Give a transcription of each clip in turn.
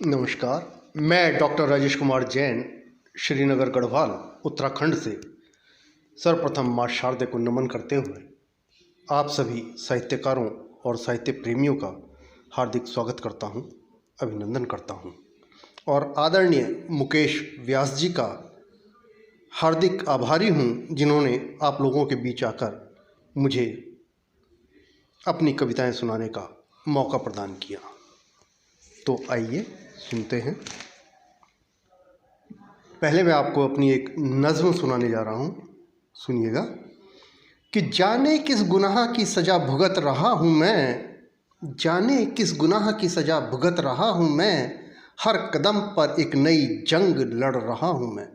नमस्कार। मैं डॉक्टर राजेश कुमार जैन, श्रीनगर गढ़वाल, उत्तराखंड से सर्वप्रथम माँ शारदे को नमन करते हुए आप सभी साहित्यकारों और साहित्य प्रेमियों का हार्दिक स्वागत करता हूँ, अभिनंदन करता हूँ और आदरणीय मुकेश व्यास जी का हार्दिक आभारी हूँ जिन्होंने आप लोगों के बीच आकर मुझे अपनी कविताएं सुनाने का मौका प्रदान किया। तो आइए सुनते हैं। पहले मैं आपको अपनी एक नज़्म सुनाने जा रहा हूँ, सुनिएगा। कि जाने किस गुनाह की सज़ा भुगत रहा हूँ मैं, जाने किस गुनाह की सज़ा भुगत रहा हूँ मैं, हर कदम पर एक नई जंग लड़ रहा हूँ मैं।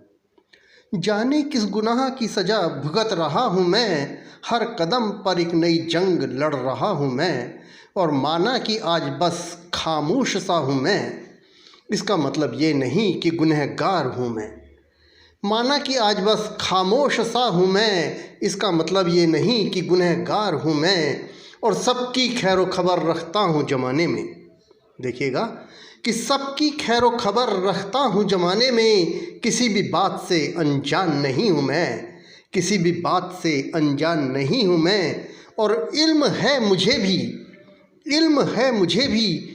जाने किस गुनाह की सज़ा भुगत रहा हूँ मैं, हर कदम पर एक नई जंग लड़ रहा हूँ मैं। और माना कि आज बस खामोश सा हूँ मैं, इसका मतलब ये नहीं कि गुनहगार हूँ मैं। माना कि आज बस खामोश सा हूँ मैं, इसका मतलब ये नहीं कि गुनहगार हूँ मैं। और सबकी खैरो खबर रखता हूँ ज़माने में। देखिएगा कि सबकी खैरो खबर रखता हूँ ज़माने में, किसी भी बात से अनजान नहीं हूँ मैं, किसी भी बात से अनजान नहीं हूँ मैं। और इल्म है मुझे भी, इल्म है मुझे भी,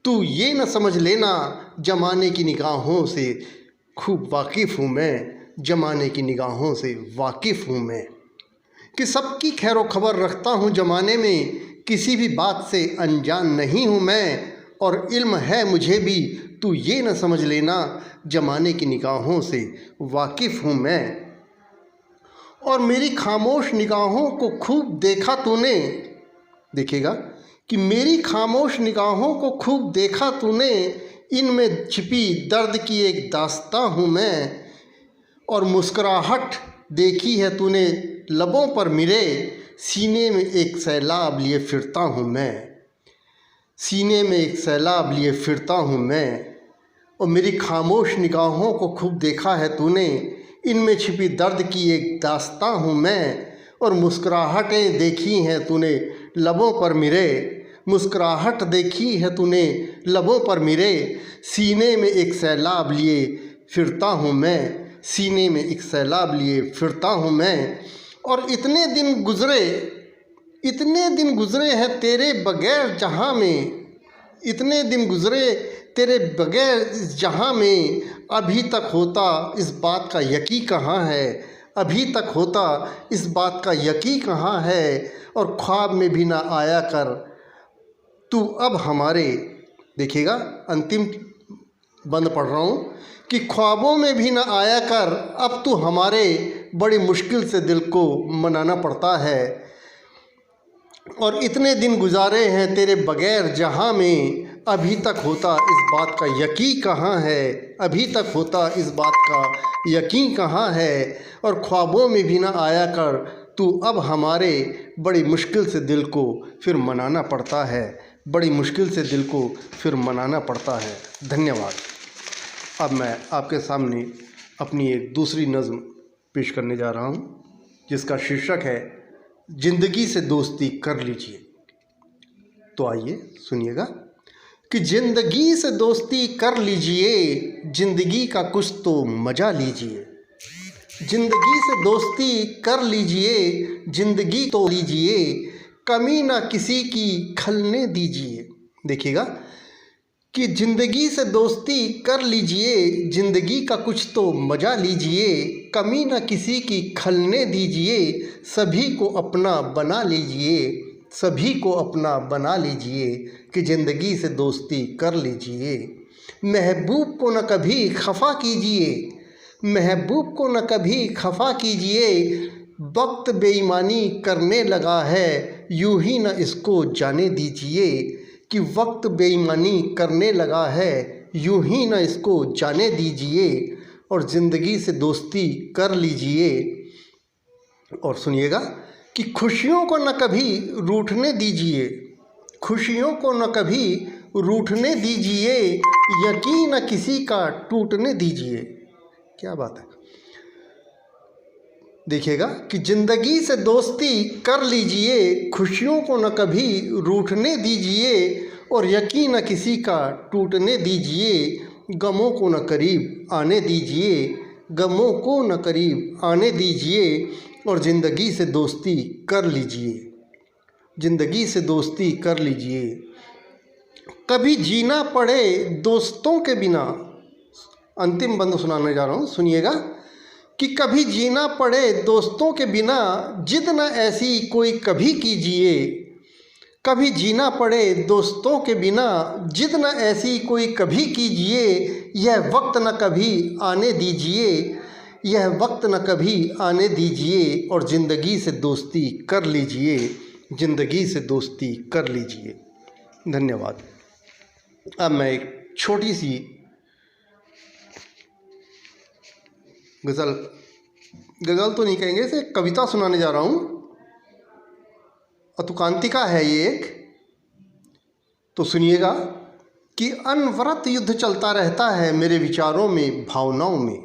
तू ये न समझ लेना, ज़माने की निगाहों से खूब वाकिफ़ हूँ मैं, ज़माने की निगाहों से वाकिफ़ हूँ मैं। कि सबकी खैरो खबर रखता हूँ ज़माने में, किसी भी बात से अनजान नहीं हूँ मैं। और इल्म है मुझे भी, तू ये न समझ लेना, ज़माने की निगाहों से वाकिफ़ हूँ मैं। और मेरी खामोश निगाहों को खूब देखा तूने, देखिएगा कि मेरी खामोश निगाहों को खूब देखा तूने, इनमें छिपी दर्द की एक दास्तां हूँ मैं। और मुस्कुराहट देखी है तूने लबों पर मेरे, सीने में एक सैलाब लिए फिरता हूँ मैं, सीने में एक सैलाब लिए फिरता हूँ मैं। और मेरी खामोश निगाहों को खूब देखा है तूने, इनमें छिपी दर्द की एक दास्तां हूँ मैं। और मुस्कुराहटें देखी हैं तूने लबों पर मेरे, मुस्कुराहट देखी है तूने लबों पर मेरे, सीने में एक सैलाब लिए फिरता हूँ मैं, सीने में एक सैलाब लिए फिरता हूँ मैं। और इतने दिन गुज़रे, इतने दिन गुज़रे हैं तेरे बग़ैर जहाँ में, इतने दिन गुज़रे तेरे बग़ैर इस जहाँ में, अभी तक होता इस बात का यकीन कहाँ है, अभी तक होता इस बात का यकीन कहाँ है। और ख्वाब में भी ना आया कर तू अब हमारे, देखिएगा अंतिम बंद पढ़ रहा हूँ, कि ख्वाबों में भी ना आया कर अब तू हमारे, बड़ी मुश्किल से दिल को मनाना पड़ता है। और इतने दिन गुजारे हैं तेरे बग़ैर जहाँ में, अभी तक होता इस बात का यकीन कहाँ है, अभी तक होता इस बात का यकीन कहाँ है। और ख्वाबों में भी ना आया कर तू अब हमारे, बड़ी मुश्किल से दिल को फिर मनाना पड़ता है, बड़ी मुश्किल से दिल को फिर मनाना पड़ता है। धन्यवाद। अब मैं आपके सामने अपनी एक दूसरी नज़्म पेश करने जा रहा हूँ, जिसका शीर्षक है ज़िंदगी से दोस्ती कर लीजिए। तो आइए सुनिएगा। कि ज़िंदगी से दोस्ती कर लीजिए, ज़िंदगी का कुछ तो मज़ा लीजिए, ज़िंदगी से दोस्ती कर लीजिए, ज़िंदगी तो लीजिए, कमी ना किसी की खलने दीजिए। देखिएगा कि ज़िंदगी से दोस्ती कर लीजिए, ज़िंदगी का कुछ तो मज़ा लीजिए, कमी ना किसी की खलने दीजिए, सभी को अपना बना लीजिए, सभी को अपना बना लीजिए। कि ज़िंदगी से दोस्ती कर लीजिए, महबूब को न कभी खफा कीजिए, महबूब को न कभी खफा कीजिए, वक्त बेईमानी करने लगा है, यूं ही न इसको जाने दीजिए। कि वक्त बेईमानी करने लगा है, यूं ही न इसको जाने दीजिए। और ज़िंदगी से दोस्ती कर लीजिए। और सुनिएगा कि खुशियों को न कभी रूठने दीजिए, खुशियों को न कभी रूठने दीजिए, यकीन न किसी का टूटने दीजिए। क्या बात है। देखिएगा कि ज़िंदगी से दोस्ती कर लीजिए, खुशियों को न कभी रूठने दीजिए, और यकीन न किसी का टूटने दीजिए, गमों को न करीब आने दीजिए, गमों को न करीब आने दीजिए, और ज़िंदगी से दोस्ती कर लीजिए, ज़िंदगी से दोस्ती कर लीजिए। कभी जीना पड़े दोस्तों के बिना, अंतिम बंद सुनाने जा रहा हूँ, सुनिएगा, कि कभी जीना पड़े दोस्तों के बिना, जिद न ऐसी कोई कभी कीजिए। कभी जीना पड़े दोस्तों के बिना, जिद न ऐसी कोई कभी कीजिए, यह वक्त न कभी आने दीजिए, यह वक्त न कभी आने दीजिए, और ज़िंदगी से दोस्ती कर लीजिए, ज़िंदगी से दोस्ती कर लीजिए। धन्यवाद। अब मैं एक छोटी सी गज़ल तो नहीं कहेंगे, इसे कविता सुनाने जा रहा हूँ। अतुकांतिका है ये एक, तो सुनिएगा कि अनवरत युद्ध चलता रहता है मेरे विचारों में, भावनाओं में।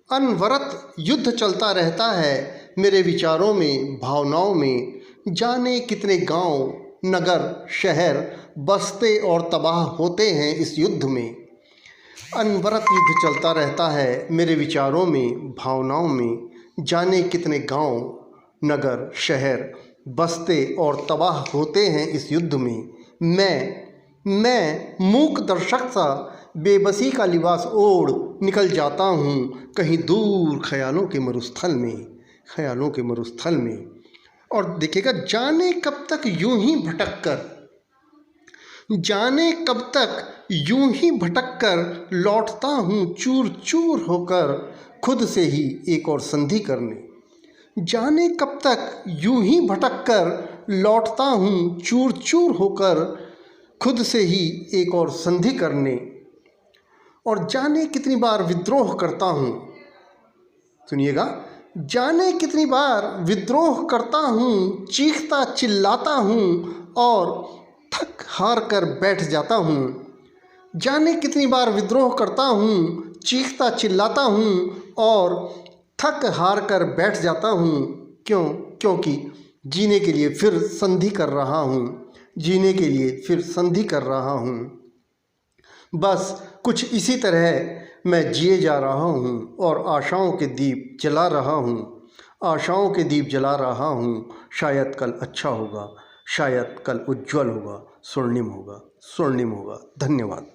अनवरत युद्ध चलता रहता है मेरे विचारों में, भावनाओं में। जाने कितने गांव, नगर, शहर बसते और तबाह होते हैं इस युद्ध में। अनवरत युद्ध चलता रहता है मेरे विचारों में, भावनाओं में। जाने कितने गांव, नगर, शहर बसते और तबाह होते हैं इस युद्ध में। मैं मूक दर्शक सा बेबसी का लिबास ओढ़ निकल जाता हूँ कहीं दूर ख्यालों के मरुस्थल में, ख्यालों के मरुस्थल में। और देखिएगा, जाने कब तक यूं ही भटक कर, जाने कब तक यूं ही भटक कर लौटता हूँ चूर चूर होकर खुद से ही एक और संधि करने। जाने कब तक यूं ही भटक कर लौटता हूँ चूर चूर होकर खुद से ही एक और संधि करने। और जाने कितनी बार विद्रोह करता हूँ, सुनिएगा, जाने कितनी बार विद्रोह करता हूँ, चीखता चिल्लाता हूँ और थक हार कर बैठ जाता हूँ। जाने कितनी बार विद्रोह करता हूँ, चीखता चिल्लाता हूँ और थक हार कर बैठ जाता हूँ। क्योंकि जीने के लिए फिर संधि कर रहा हूँ, जीने के लिए फिर संधि कर रहा हूँ। बस कुछ इसी तरह मैं जिए जा रहा हूँ और आशाओं के दीप जला रहा हूँ, आशाओं के दीप जला रहा हूँ। शायद कल अच्छा होगा, शायद कल उज्जवल होगा, स्वर्णिम होगा, स्वर्णिम होगा। धन्यवाद।